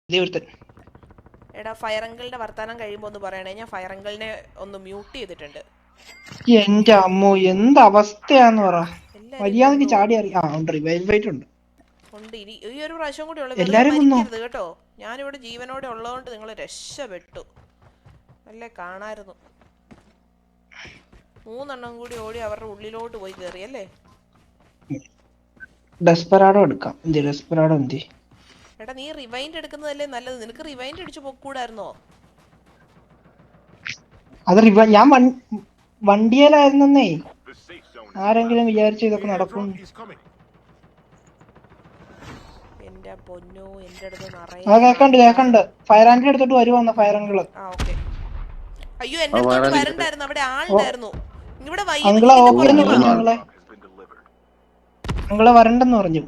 എടാ ഫയർ അങ്കിളിന്റെ വർത്താനം കഴിയുമ്പോ ഒന്ന് പറയണേ. ഞാൻ ഫയർ അങ്കിളിനെ ഒന്ന് മ്യൂട്ട് ചെയ്തിട്ടുണ്ട്. എന്റെ അമ്മോ എന്ത് അവസ്ഥയാന്ന് പറ. മര്യാദക്ക് ചാടി ഉണ്ട്. ഈ ഒരു പ്രാവശ്യം കൂടി ഉള്ളു. വെറുതെ എല്ലാരും കൊന്നോ? മരിക്കരുത് കേട്ടോ. ഞാനിവിടെ ജീവനോടെ ഉള്ളതുകൊണ്ട് നിങ്ങൾ രക്ഷപ്പെട്ടു. അല്ലേ കാണായിരുന്നു. 3 എണ്ണം കൂടി ഓടി അവരുടെ ഉള്ളിലോട്ട് പോയി കയറി അല്ലേ. ഡെസ്പെറാഡോ എടുക്കാം. ഡെസ്പെറാഡോ എന്തി? എടാ നീ റിവൈൻഡ് എടുക്കുന്നതല്ലേ നല്ലത്. നിനക്ക് റിവൈൻഡ് അടിച്ചു പോക്കൂടായിരുന്നോ? അത് ഞാൻ വണ്ടിയിലായിരുന്നേ. ആരെങ്കിലും വിചാരിച്ചു ഇതൊക്കെ നടക്കും? എന്റെ പൊന്നോ, എന്റെ അടുത്ത് നിറയെ കേക്കണ്ട്. ഫയർ ആംഗിൾ എടുത്തിട്ട് വരുവാന്ന് ഫയർ ആംഗിൾ. അയ്യോ എന്റെ അടുത്തോട്ട് വരണ്ടായിരുന്നു. അവിടെ ആളുണ്ടായിരുന്നു. ഇവിടെ നിങ്ങളെ വരണ്ടെന്ന് പറഞ്ഞു.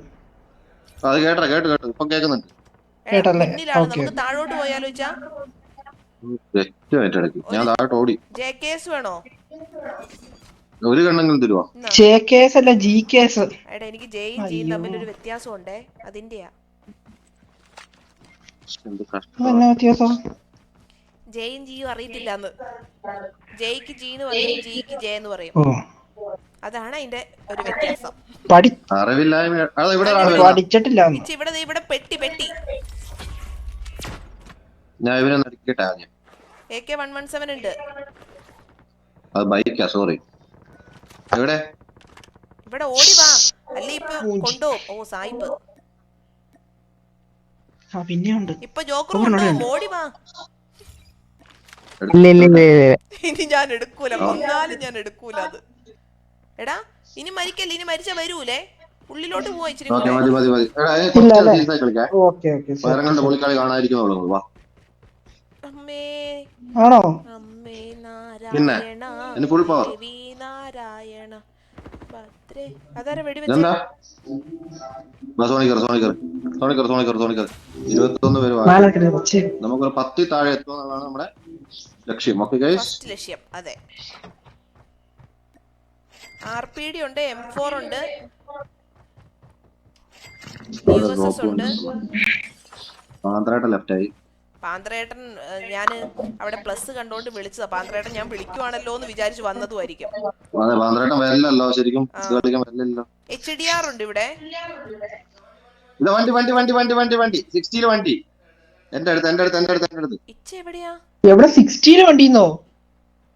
കേട്ടല്ലേ? നമുക്ക് താഴോട്ട് പോയാലോ? വേണോ? ഒരു കണ്ണെങ്കിലും തരുവോ? അല്ല ജി കേസ്. എടാ എനിക്ക് ജെയും ജിയും തമ്മിൽ ഒരു വ്യത്യാസം ഉണ്ടേ. അതിന്റെയാ. വ്യത്യാസം? ജെയും ജിയും അറിയത്തില്ലാന്ന്. ജെയ്ക്ക് ജി എന്ന് പറയും, ജിക്ക് ജെ എന്ന് പറയും. അതാണ് അതിന്റെ ഒരു വ്യത്യാസം. പഠിച്ചിട്ടില്ല. ഇവിടെ പെട്ടി ഞാൻ ഇവനെ നടിക്കട്ടെ ആദ്യം. AK-117 ഉണ്ട്. അത് ബൈക്കാ, സോറി. എവിടെ? ഇവിടെ ഓടി വാ. അല്ലേ ഇപ്പൊ കൊണ്ടുപോകും. ഓ സായിപ്പ്. ഇപ്പൊ ജോക്കർ കൊണ്ടുപോകും. ഓടി വാ. ഇനി ഞാൻ എടുക്കൂല. കൊന്നാലും ഞാൻ എടുക്കൂല അത്. എടാ ഇനി മരിക്കല്ലേ. ഇനി മരിച്ചാ വരൂലേ? ഉള്ളിലോട്ട് പോവാ ഇച്ചിരി. അമ്മേ അമ്മേ നാരായണ ദേവി നാരായണ ഭദ്രേ. അതാരാ വെടിവെച്ചേ? 21 പേര്. നമുക്കൊരു 10 താഴെ എത്തുന്നതാണ് നമ്മുടെ ലക്ഷ്യം. ഫസ്റ്റ് ലക്ഷ്യം. അതെ. RPD ഉണ്ട്, M4 ഉണ്ട്, USS ഉണ്ട്. പാന്ത്രേട്ടൻ ഞാന് അവിടെ പ്ലസ് കണ്ടോണ്ട് വിളിച്ചതാ. പാന്ത്രേട്ടൻ ഞാൻ വിളിക്കുവാണല്ലോ എന്ന് വിചാരിച്ചു വന്നതുമായിരിക്കും. HDR ഉണ്ട് ഇവിടെ. വണ്ടി എന്റെ അടുത്ത്. എവിടെ 60 വണ്ടിന്നോ?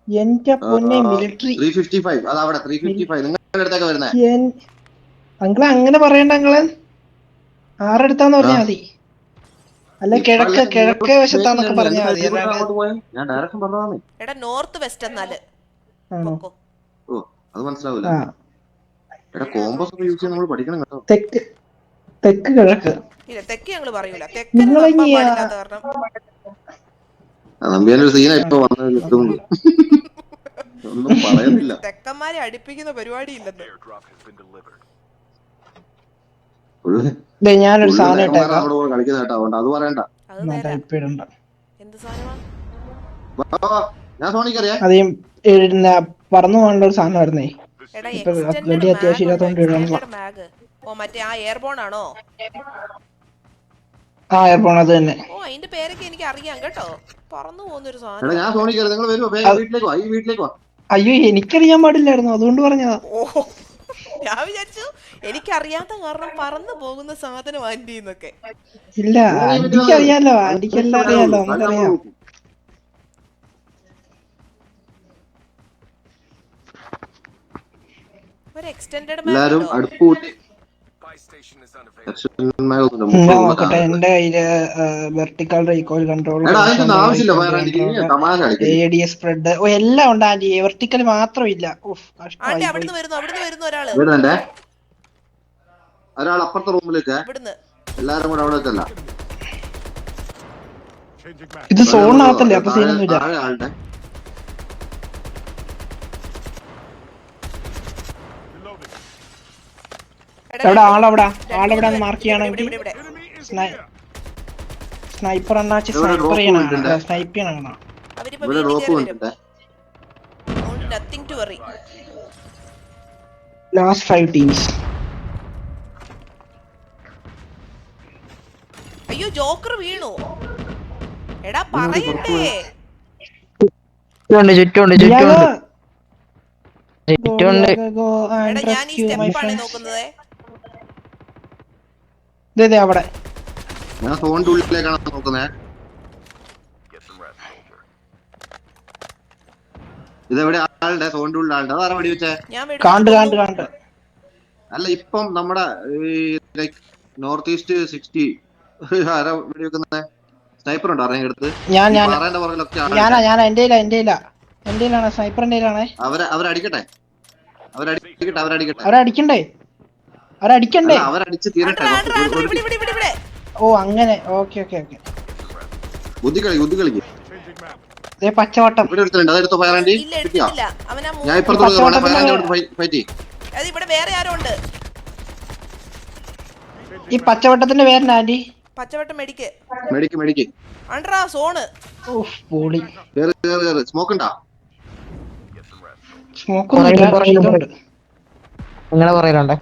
എന്റെ പൊന്നെ മിലിറ്ററി 355. അത് അവിടെ 355 നിങ്ങളുടെ അടുത്തേക്ക് വരുന്നേ. അങ്കിളെ അങ്ങനെ പറയണ്ട. അങ്കിളെ ആരെടുത്താന്ന് പറഞ്ഞാ മതി. അല്ല കിഴക്ക് വശത്താന്നൊക്കെ പറഞ്ഞാ മതി. ഞാൻ ഡയറക്ഷൻ പറഞ്ഞതാണ്. എടാ നോർത്ത് വെസ്റ്റ് എന്നാല്. ഓ അത് മനസ്സിലാവൂല. എടാ കോമ്പസ് ഒക്കെ യൂസ് ചെയ്യാൻ നമ്മൾ പഠിക്കണം കേട്ടോ. തെക്ക് കിഴക്ക്. ഇല്ല തെക്ക് ഞങ്ങള് പറയൂല. തെക്കന് നമ്പാൻ പാടില്ലാത്ത കാരണം. നമ്പിയാനൊരു സീനാ ഇപ്പൊ വന്നത്. ഒന്നും പറയുന്നില്ല. തെക്കന്മാരെ അടുപ്പിക്കുന്ന പരിപാടി ഇല്ലെന്ന്. ഞാനൊരു സാധനം കളിക്കുന്ന കേട്ടോ. അത് പറയണ്ട. എന്ത് സാധനമാ? പറന്നു പോകാനുള്ള ഒരു സാധനം ആയിരുന്നേ. വലിയ അത്യാവശ്യം ഇല്ലാത്തോണ്ട്. ഓ മറ്റേ ആ എയർബോൺ ആണോ? ആ എയർബോൺ അത് തന്നെ. ഓ അതിന്റെ പേരൊക്കെ എനിക്ക് അറിയാം കേട്ടോ. പറന്നു പോകുന്നൊരു സാധനം. അയ്യോ എനിക്കറിയാൻ പാടില്ലായിരുന്നു, അതുകൊണ്ട് പറഞ്ഞതാ. ഓ ഞാൻ വിചാരിച്ചു എനിക്കറിയാത്ത കാരണം പറന്നു പോകുന്ന സാധനം ആന്റി എന്നൊക്കെ. ഇല്ല ആന്റിക്ക് അറിയാലോ. ആന്റിക്കെല്ലാം അറിയാലോ. നമുക്കറിയാം. ഒരു എക്സ്റ്റൻഡഡ് നോക്കട്ടെ. എന്റെ കയ്യില് vertical recoil control, ADS spread എല്ലാം ഉണ്ട് ആന്റി. വെർട്ടിക്കൽ മാത്രമില്ല. ഒരാൾ അപ്പുറത്തെ റൂമിലേക്ക്. എല്ലാരും കൂടെ അവിടെ വെച്ചല്ല. ഇത് സോണിനകത്തല്ലേ, അപ്പൊ സീനൊന്നുമില്ല. ആളെവിടെ മാർക്ക് ചെയ്യണമെങ്കിൽ സ്നൈപ്പർ അണ്ണാച്ചി സ്നൈപ്പർ ചെയ്യണം. സ്നൈപ്പ് ചെയ്യണം. Last 5 teams. അയ്യോ അയ്യോ ജോക്കർ വീണു. എടാ പറയണ്ടേ. ചുറ്റുണ്ട് എടാ ഞാൻ ഈ സ്റ്റെപ്പാണ് നോക്കുന്നത്. അവിടെ ഞാൻ ഫോണിന്റെ ഉള്ളിലേക്കാണ് നോക്കുന്നേ. ഇതെവിടെ ആളുടെ ഫോണിന്റെ ഉള്ളിൽ ആളുടെ അതാരാ വെടി വെച്ചേ? കാണ്ട് അല്ല ഇപ്പം നമ്മുടെ നോർത്ത് ഈസ്റ്റ് 60 ആരാ വെടി വെക്കുന്നേ? സ്നൈപ്പർ ഉണ്ടോ അറിയാൻ എടുത്ത്? പാറേന്റെ പുറകിലൊക്കെ എന്റെയിലാണ് സ്നൈപ്പർ എന്റെയിലാണേ. അവരടിക്കട്ടെ. അവരടിക്കണ്ടേ അവരടിച്ച് തീരട്ടെ. ഓ അങ്ങനെ. ഓക്കെ ബുദ്ധി കളിക്ക്. പച്ചവട്ടം ഇവിടെ എടുത്തിട്ടുണ്ട്. അതെടുത്തോ ഫയറാൻഡി. ഇല്ല എടുത്തിട്ടില്ല. അവനാ ഞാൻ ഇപ്പുറത്തോട്ട് ഫയറാൻഡി ഫൈറ്റ് ചെയ്യും. അത് ഇവിടെ വേറെ ആരോ ഉണ്ട്. ഈ പച്ചവട്ടത്തിന്റെ പേരെന്നാ ആന്റി? പച്ചവട്ടം മെഡിക്ക്. മെഡിക്ക്. സോണ്. ഓഫ് പൊളി. കേറ്. സ്മോക്ക് ഉണ്ടാ? സ്മോക്ക് ഒന്നും നിങ്ങളെ പറയലുണ്ടേ.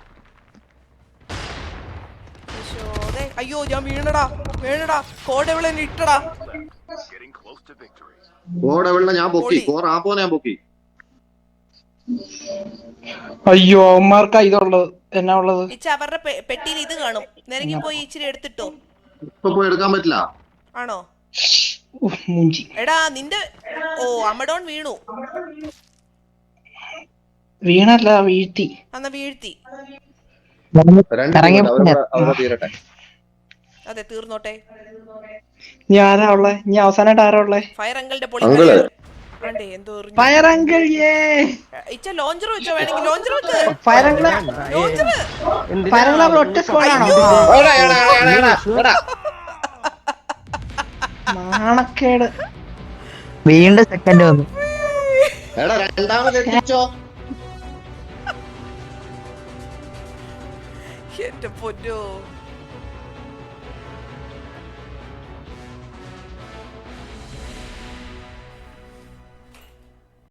അയ്യോ ഞാൻ വീണടാ. കോടെവിള ഇട്ടടാ. ഞാൻ പൊക്കി. ഞാൻ പൊക്കി. അയ്യോ അവന്മാർക്കാ ഇതുള്ളത്. എന്നാ ഉള്ളത്? അവരുടെ പെട്ടിയിൽ ഇത് കാണും. നിനക്ക് പോയി ഇച്ചിരി എടുത്തിട്ടോ. ഇപ്പൊ പോയി എടുക്കാൻ പറ്റില്ല. ആണോ? മൂഞ്ചി. എടാ നിന്റെ അമ്മടോൺ വീണു. വീണല്ല വീഴ്ത്തി. എന്നാ വീഴ്ത്തി. തീരട്ടെ. അതെ തീർന്നോട്ടെ. ആരാ ഉള്ളേ? ഇനി അവസാനമായിട്ട് ആരാ ഉള്ളേ? ഫയർ അങ്കിളിന്റെ ഫയർ അങ്കിൾ. ലോഞ്ചർ വെച്ചോ വേണമെങ്കിൽ. ലോഞ്ചർ വെക്ക്. ഫയർ അങ്കിൾ ഒറ്റ സ്കോഡാണോ? നാണക്കേട്. വീണ്ടും സെക്കൻഡ് വന്നു. എന്റെ പൊന്നോ.